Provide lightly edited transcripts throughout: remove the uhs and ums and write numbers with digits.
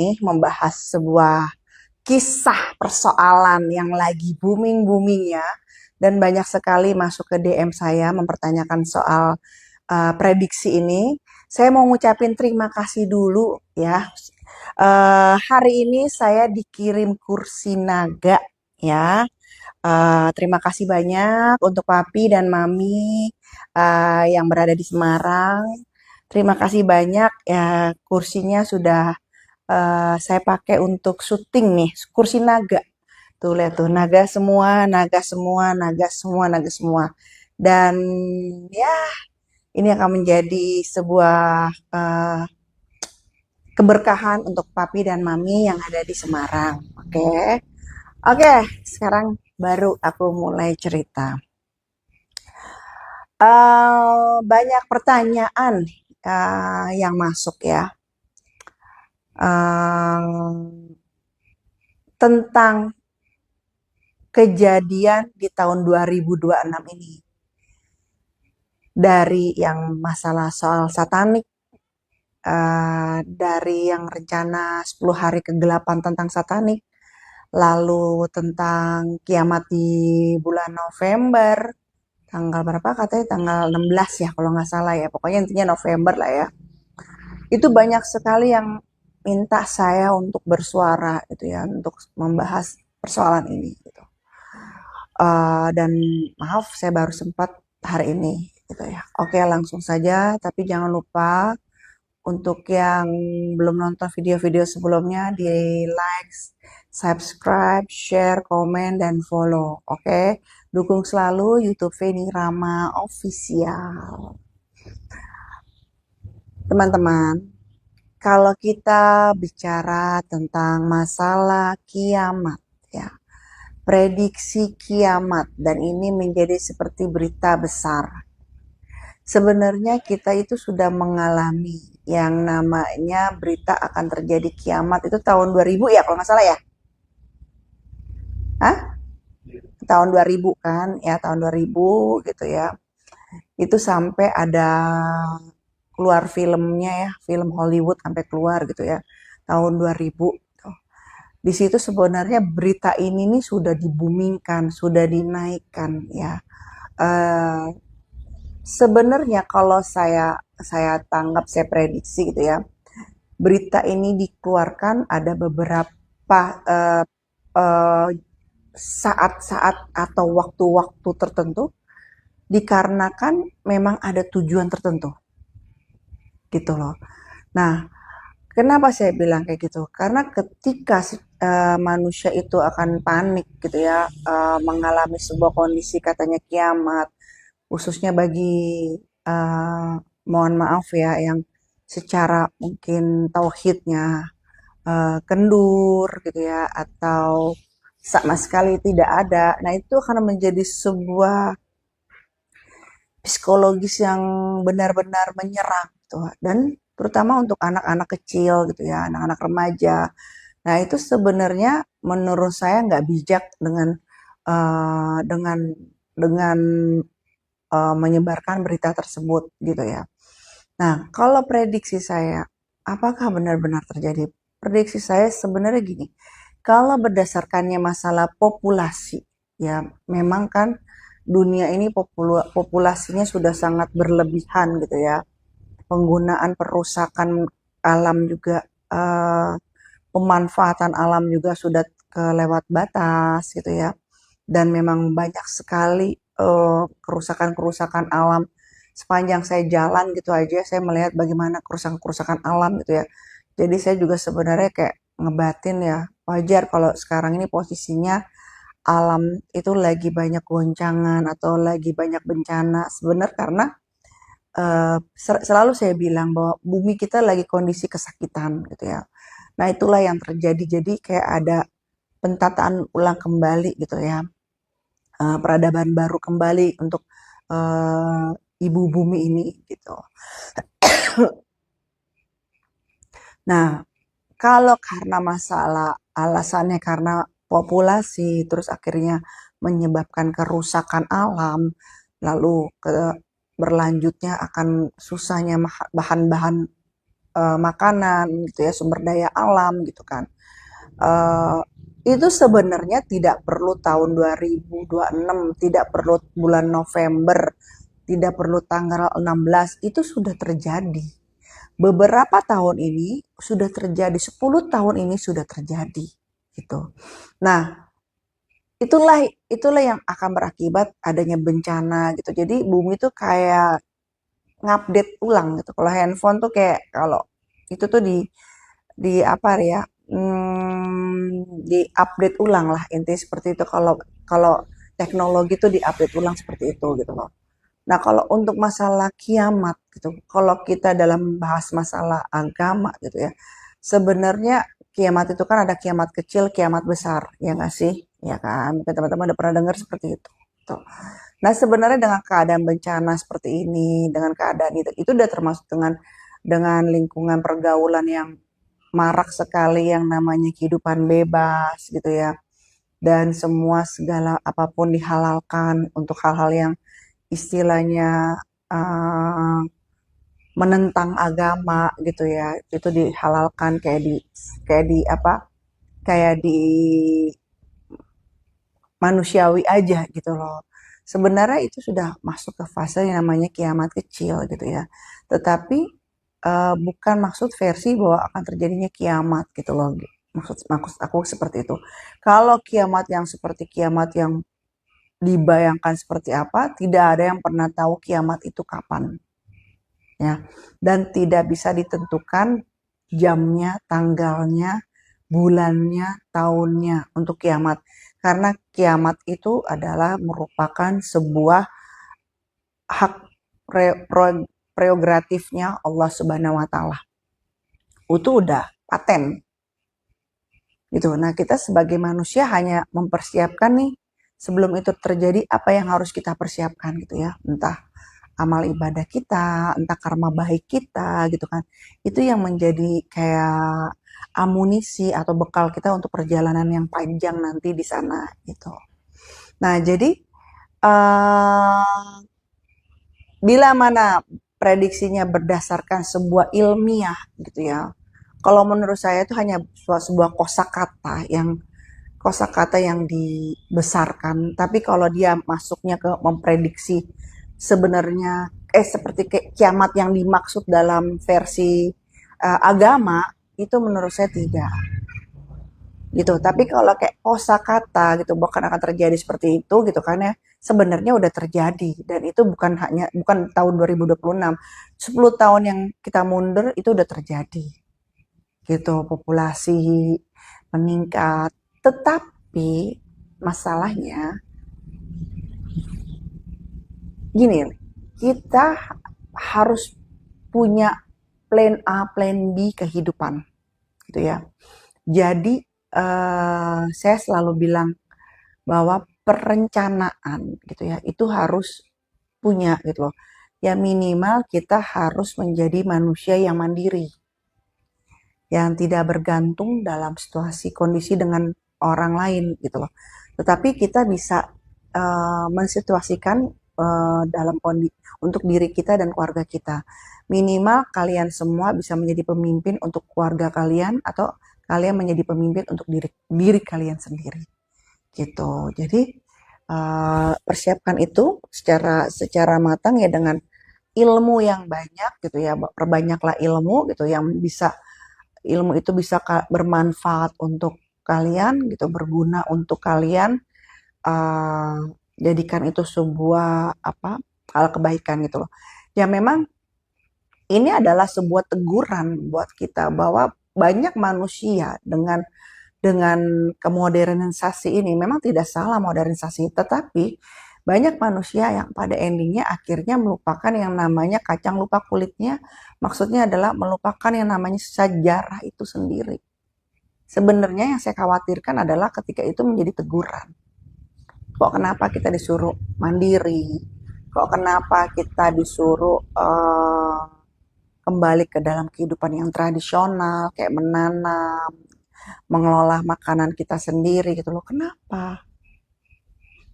nih membahas sebuah kisah persoalan yang lagi booming-boomingnya dan banyak sekali masuk ke DM saya mempertanyakan soal prediksi ini. Saya mau ngucapin terima kasih dulu ya. Hari ini saya dikirim kursi naga ya. Terima kasih banyak untuk Papi dan Mami yang berada di Semarang. Terima kasih banyak ya, kursinya sudah saya pakai untuk syuting nih, kursi naga. Tuh lihat tuh, naga semua, naga semua, naga semua, naga semua. Dan ya, ini akan menjadi sebuah keberkahan untuk Papi dan Mami yang ada di Semarang. Oke. Oke, sekarang baru aku mulai cerita. Banyak pertanyaan yang masuk ya. Tentang kejadian di tahun 2026 ini. Dari yang masalah soal satanik, dari yang rencana 10 hari kegelapan tentang satanik, lalu tentang kiamat di bulan November, tanggal berapa katanya, tanggal 16 ya kalau nggak salah ya, pokoknya intinya November lah ya. Itu banyak sekali yang minta saya untuk bersuara gitu ya, untuk membahas persoalan ini gitu. Dan maaf saya baru sempat hari ini gitu ya. Oke, langsung saja, tapi jangan lupa untuk yang belum nonton video-video sebelumnya di like, subscribe, share, komen, dan follow. Oke, dukung selalu YouTube Feni Rama Official. Teman-teman, kalau kita bicara tentang masalah kiamat ya, prediksi kiamat, dan ini menjadi seperti berita besar. Sebenarnya kita itu sudah mengalami yang namanya berita akan terjadi kiamat itu tahun 2000 ya kalau nggak salah ya. Hah? Tahun 2000 kan, ya tahun 2000 gitu ya. Itu sampai ada keluar filmnya ya, film Hollywood sampai keluar gitu ya, tahun 2000. Di situ sebenarnya berita ini nih sudah dibumingkan, sudah dinaikkan ya. Sebenarnya kalau saya tanggap, saya prediksi gitu ya, berita ini dikeluarkan ada beberapa saat-saat atau waktu-waktu tertentu dikarenakan memang ada tujuan tertentu gitu loh. Nah, kenapa saya bilang kayak gitu? Karena ketika manusia itu akan panik gitu ya, mengalami sebuah kondisi katanya kiamat, khususnya bagi mohon maaf ya yang secara mungkin tauhidnya kendur gitu ya, atau sama sekali tidak ada. Nah, itu akan menjadi sebuah psikologis yang benar-benar menyerang gitu. Dan terutama untuk anak-anak kecil gitu ya, anak-anak remaja. Nah, itu sebenarnya menurut saya nggak bijak dengan uh, dengan dengan menyebarkan berita tersebut gitu ya. Nah, kalau prediksi saya, apakah benar-benar terjadi? Prediksi saya sebenarnya gini, kalau berdasarkannya masalah populasi, ya memang kan dunia ini populasinya sudah sangat berlebihan gitu ya. Penggunaan perusakan alam juga, pemanfaatan alam juga sudah kelewat batas gitu ya. Dan memang banyak sekali kerusakan-kerusakan alam. Sepanjang saya jalan gitu aja, saya melihat bagaimana kerusakan-kerusakan alam gitu ya. Jadi saya juga sebenarnya kayak ngebatin ya, wajar kalau sekarang ini posisinya alam itu lagi banyak goncangan atau lagi banyak bencana. Sebenarnya karena selalu saya bilang bahwa bumi kita lagi kondisi kesakitan gitu ya. Nah, itulah yang terjadi. Jadi kayak ada pentataan ulang kembali gitu ya. Peradaban baru kembali untuk ibu bumi ini gitu. Nah, kalau karena masalah alasannya karena populasi, terus akhirnya menyebabkan kerusakan alam, lalu berlanjutnya akan susahnya bahan-bahan makanan gitu ya, sumber daya alam gitu kan. Eh, itu sebenarnya tidak perlu tahun 2026, tidak perlu bulan November, tidak perlu tanggal 16, itu sudah terjadi. Beberapa tahun ini sudah terjadi, 10 tahun ini sudah terjadi gitu. Nah, itulah itulah yang akan berakibat adanya bencana gitu. Jadi bumi tuh kayak ngupdate ulang gitu. Kalau handphone tuh kayak kalau itu tuh di apa ya? Di update ulang lah intinya seperti itu. Kalau kalau teknologi tuh di update ulang seperti itu gitu loh. Nah, kalau untuk masalah kiamat gitu, kalau kita dalam bahas masalah agama gitu ya, sebenarnya kiamat itu kan ada kiamat kecil, kiamat besar, ya nggak sih? Ya kan? Mungkin teman-teman udah pernah dengar seperti itu. Tuh. Nah, sebenarnya dengan keadaan bencana seperti ini, dengan keadaan itu udah termasuk dengan lingkungan pergaulan yang marak sekali yang namanya kehidupan bebas gitu ya. Dan semua segala apapun dihalalkan untuk hal-hal yang istilahnya uh, menentang agama gitu ya. Itu dihalalkan kayak di apa? Kayak di manusiawi aja gitu loh. Sebenarnya itu sudah masuk ke fase yang namanya kiamat kecil gitu ya. Tetapi bukan maksud versi bahwa akan terjadinya kiamat gitu loh. Maksud aku seperti itu. Kalau kiamat yang seperti kiamat yang dibayangkan seperti apa, tidak ada yang pernah tahu kiamat itu kapan ya. Dan tidak bisa ditentukan jamnya, tanggalnya, bulannya, tahunnya untuk kiamat. Karena kiamat itu adalah merupakan sebuah hak prerogatifnya Allah Subhanahu wa taala. Itu udah paten gitu. Nah, kita sebagai manusia hanya mempersiapkan nih sebelum itu terjadi apa yang harus kita persiapkan gitu ya. Entah amal ibadah kita, entah karma baik kita gitu kan. Itu yang menjadi kayak amunisi atau bekal kita untuk perjalanan yang panjang nanti di sana gitu. Nah, jadi uh, bila mana prediksinya berdasarkan sebuah ilmiah gitu ya. Kalau menurut saya itu hanya sebuah kosakata yang dibesarkan. Tapi kalau dia masuknya ke memprediksi sebenarnya seperti kiamat yang dimaksud dalam versi agama itu menurut saya tidak gitu. Tapi kalau kayak kosakata gitu bahkan akan terjadi seperti itu gitu kan ya sebenarnya udah terjadi dan itu bukan tahun 2026. 10 tahun yang kita mundur itu udah terjadi gitu populasi meningkat tetapi masalahnya gini, kita harus punya plan A, plan B kehidupan, gitu ya. Jadi saya selalu bilang bahwa perencanaan, gitu ya, itu harus punya, gitu loh. Ya minimal kita harus menjadi manusia yang mandiri, yang tidak bergantung dalam situasi kondisi dengan orang lain, gitu loh. Tetapi kita bisa mensituasikan dalam kondisi untuk diri kita dan keluarga kita. Minimal kalian semua bisa menjadi pemimpin untuk keluarga kalian atau kalian menjadi pemimpin untuk diri kalian sendiri. Gitu. Jadi persiapkan itu secara matang ya dengan ilmu yang banyak gitu ya. Perbanyaklah ilmu gitu yang bisa ilmu itu bisa bermanfaat untuk kalian gitu, berguna untuk kalian. uh, Jadikan itu sebuah apa hal kebaikan gitu loh. Ya memang ini adalah sebuah teguran buat kita bahwa banyak manusia dengan kemodernisasi ini memang tidak salah modernisasi, tetapi banyak manusia yang pada endingnya akhirnya melupakan yang namanya kacang lupa kulitnya. Maksudnya adalah melupakan yang namanya sejarah itu sendiri. Sebenarnya yang saya khawatirkan adalah ketika itu menjadi teguran. Kok kenapa kita disuruh mandiri? Kok kenapa kita disuruh kembali ke dalam kehidupan yang tradisional, kayak menanam, mengelola makanan kita sendiri gitu loh. Kenapa?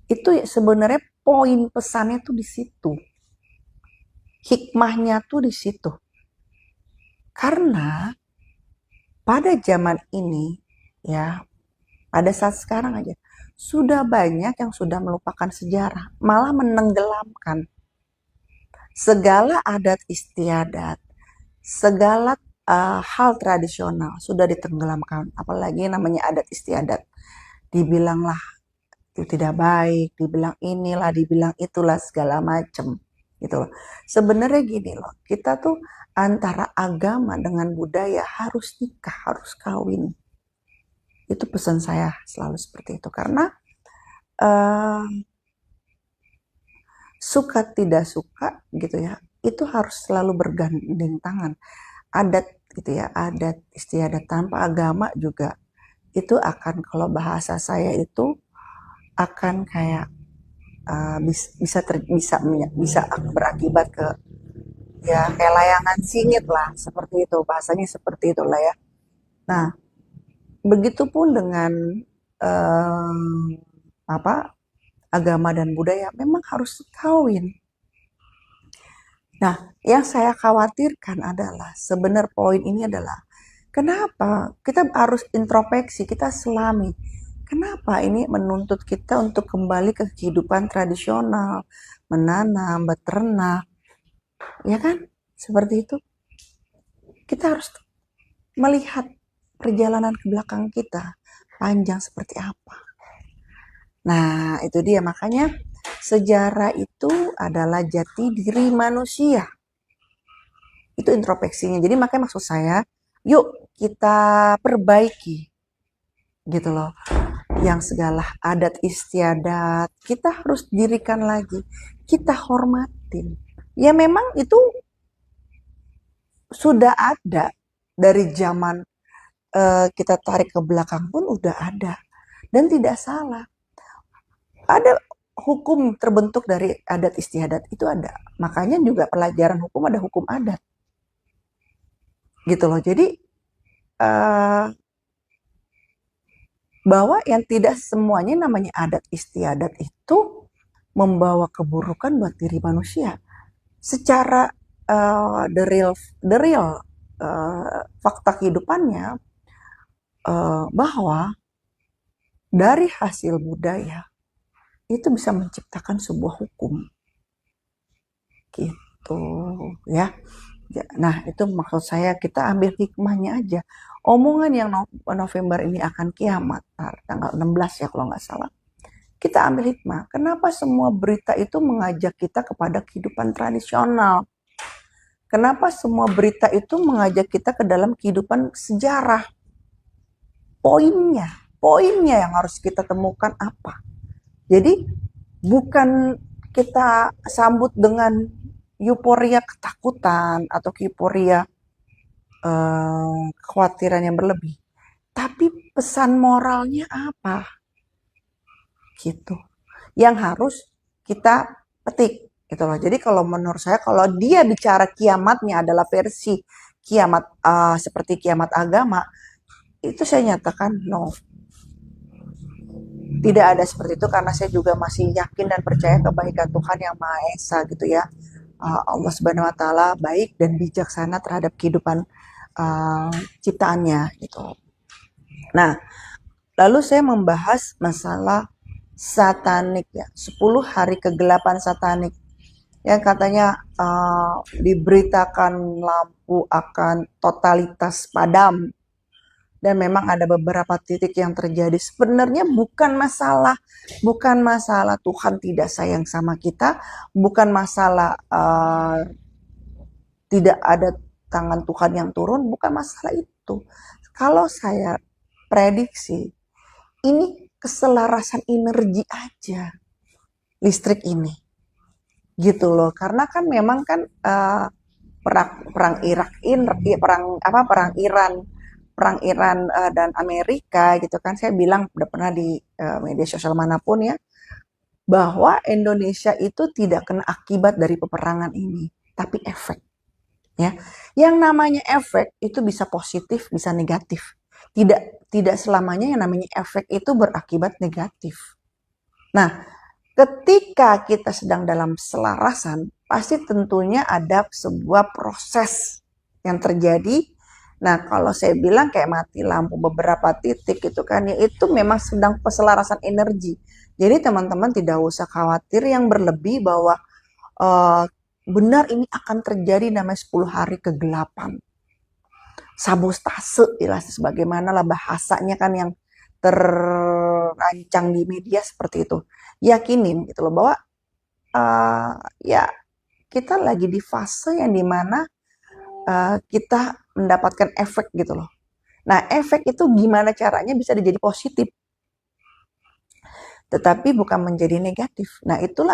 Itu sebenarnya poin pesannya tuh di situ. Hikmahnya tuh di situ. Karena pada zaman ini, ya, pada saat sekarang aja, sudah banyak yang sudah melupakan sejarah, malah menenggelamkan segala adat istiadat, segala hal tradisional sudah ditenggelamkan. Apalagi namanya adat istiadat. Dibilanglah itu tidak baik, dibilang inilah, dibilang itulah segala macam gitu loh. Sebenarnya gini loh, kita tuh antara agama dengan budaya harus nikah, harus kawin. Itu pesan saya selalu seperti itu karena uh, suka tidak suka gitu ya, itu harus selalu bergandeng tangan. Adat gitu ya, adat istiadat tanpa agama juga itu akan, kalau bahasa saya itu akan kayak bisa berakibat ke, ya, kayak layangan singit lah, seperti itu bahasanya, seperti itulah ya. Nah, begitupun dengan apa, agama dan budaya memang harus kawin. Nah, yang saya khawatirkan adalah sebenarnya poin ini adalah kenapa kita harus introspeksi, kita selami. Kenapa ini menuntut kita untuk kembali ke kehidupan tradisional, menanam, beternak, ya kan? Seperti itu. Kita harus melihat perjalanan ke belakang kita panjang seperti apa. Nah, itu dia makanya sejarah itu adalah jati diri manusia. Itu introspeksinya. Jadi makanya maksud saya, yuk kita perbaiki gitu loh. Yang segala adat istiadat kita harus dirikan lagi. Kita hormatin. Ya memang itu sudah ada dari zaman kita tarik ke belakang pun udah ada. Dan tidak salah. Ada hukum terbentuk dari adat istiadat itu ada. Makanya juga pelajaran hukum ada hukum adat. Gitu loh. Jadi bahwa yang tidak semuanya namanya adat istiadat itu membawa keburukan buat diri manusia. Secara the real fakta kehidupannya bahwa dari hasil budaya itu bisa menciptakan sebuah hukum gitu ya. Nah, itu maksud saya kita ambil hikmahnya aja. Omongan yang November ini akan kiamat, tanggal 16 ya kalau nggak salah. Kita ambil hikmah. Kenapa semua berita itu mengajak kita kepada kehidupan tradisional? Kenapa semua berita itu mengajak kita ke dalam kehidupan sejarah? Poinnya yang harus kita temukan apa? Jadi bukan kita sambut dengan euforia ketakutan atau euforia kekhawatiran yang berlebih. Tapi pesan moralnya apa? Gitu. Yang harus kita petik gitu loh. Jadi kalau menurut saya, kalau dia bicara kiamatnya adalah versi kiamat seperti kiamat agama, itu saya nyatakan no. Tidak ada seperti itu karena saya juga masih yakin dan percaya kebaikan Tuhan yang Maha Esa gitu ya. Allah Subhanahu wa taala baik dan bijaksana terhadap kehidupan ciptaannya gitu. Nah, lalu saya membahas masalah satanik ya, 10 hari kegelapan satanik. Yang katanya diberitakan lampu akan totalitas padam. Dan memang ada beberapa titik yang terjadi. Sebenarnya bukan masalah Tuhan tidak sayang sama kita, bukan masalah tidak ada tangan Tuhan yang turun, bukan masalah itu. Kalau saya prediksi, ini keselarasan energi aja listrik ini, gitu loh. Karena kan memang kan perang Iran dan Amerika gitu kan, saya bilang udah pernah di media sosial manapun ya, bahwa Indonesia itu tidak kena akibat dari peperangan ini, tapi efek ya. Yang namanya efek itu bisa positif, bisa negatif. Tidak selamanya yang namanya efek itu berakibat negatif. Nah, ketika kita sedang dalam selarasan, pasti tentunya ada sebuah proses yang terjadi. Nah, kalau saya bilang kayak mati lampu beberapa titik gitu kan, ya itu memang sedang peselarasan energi. Jadi teman-teman tidak usah khawatir yang berlebih bahwa eh, benar ini akan terjadi namanya 10 hari kegelapan. Sabotase, jelas sebagaimana lah bahasanya kan yang terancang di media seperti itu. Yakinin gitu loh bahwa ya kita lagi di fase yang dimana kita mendapatkan efek gitu loh. Nah, efek itu gimana caranya bisa jadi positif, tetapi bukan menjadi negatif. Nah, itulah